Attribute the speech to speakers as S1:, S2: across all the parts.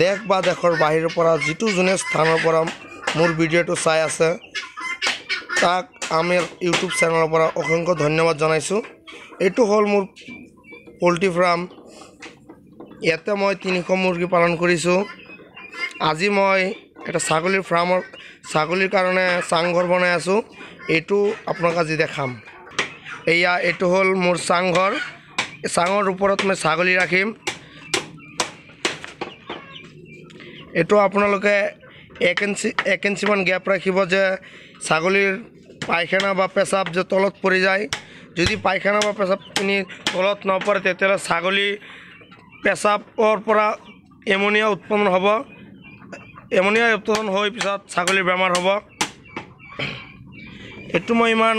S1: দেশ বা দেশৰ বাহিৰৰ পৰা যিটো যোনে স্থানৰ পৰা মোৰ ভিডিঅ'টো চাই আছে তাক আমাৰ ইউটিউব চেনেলৰ পৰা অসংখ্য ধন্যবাদ জনাইছোঁ। এইটো হ'ল মোৰ পোল্ট্ৰি ফাৰ্ম। ইয়াতে মই 300 মুৰ্গী পালন কৰিছোঁ। আজি মই এটা ছাগলীৰ ফাৰ্মৰ ছাগলীৰ কাৰণে চাংঘৰ বনাই আছোঁ। এইটো আপোনাক আজি দেখাম। এইটো হ'ল মোৰ চাংঘৰ। চাঙৰ ওপৰত মই ছাগলী ৰাখিম। এইটো আপোনালোকে 1 ইঞ্চিমান গেপ ৰাখিব যে ছাগলীৰ পায়খানা বা পেচাব যে তলত পৰি যায়। যদি পায়খানা বা পেচাবখিনি তলত নপৰে তেতিয়াহ'লে ছাগলী পেচাবৰ পৰা এমনিয়া উৎপন্ন হ'ব। এমনিয়া উৎপন্ন হৈ পিছত ছাগলীৰ বেমাৰ হ'ব। এইটো মই ইমান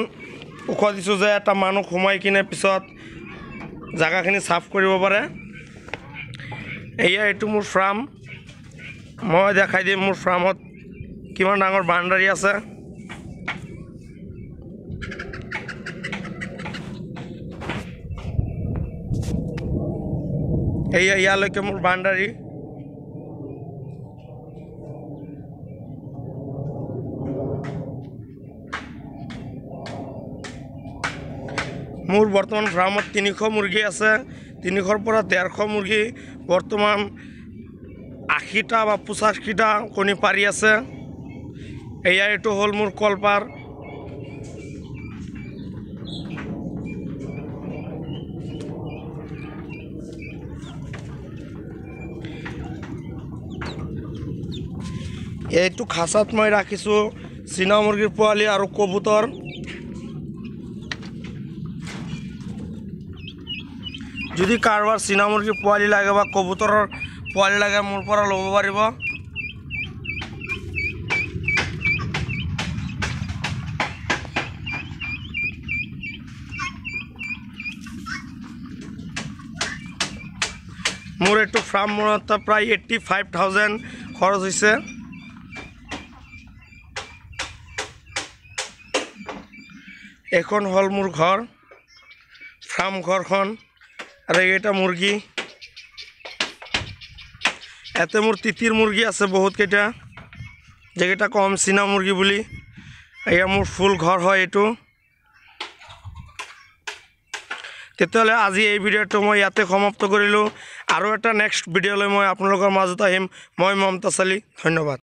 S1: ওখ দিছোঁ যে এটা মানুহ সোমাই কিনে পিছত জাগাখিনি সাফ কৰিব পাৰে। এইটো মোৰ ফাৰ্ম। মই দেখাই দিম মোৰ ফাৰ্মত কিমান ডাঙৰ বাউণ্ডাৰী আছে। ইয়ালৈকে মোৰ বাউণ্ডাৰী। মোৰ বৰ্তমান ফাৰ্মত 300 মুৰ্গী আছে। 300ৰ পৰা 150 মুৰ্গী বৰ্তমান 80টা বা 85টা কণী পাৰি আছে। এইটো হ'ল মোৰ কলপাৰ। এইটো খাঁচাত মই ৰাখিছোঁ চীনা মুৰ্গীৰ পোৱালি আৰু কবুতৰ। যদি কাৰোবাৰ চীনা মুৰ্গীৰ পোৱালি লাগে বা কবুতৰৰ পোৱালি লাগে মোৰ পৰা ল'ব পাৰিব। মোৰ এইটো ফাৰ্ম বনাওঁতে প্ৰায় 85,000 খৰচ হৈছে। এখন হ'ল মোৰ ঘৰ, ফাৰ্ম ঘৰখন। আৰু এইটা মুৰ্গী। ইয়াতে মোৰ তিতিৰ মুৰ্গী আছে বহুত কেইটা, যেকেইটা কম চীনা মুৰ্গী বুলি। এয়া মোৰ ফুল ঘৰ হয় এইটো। তেতিয়াহ'লে আজি এই ভিডিঅ'টো মই ইয়াতে সমাপ্ত কৰিলোঁ। আৰু এটা নেক্সট ভিডিঅ'লৈ মই আপোনালোকৰ মাজত আহিম। মই মমতাজ আলী। ধন্যবাদ।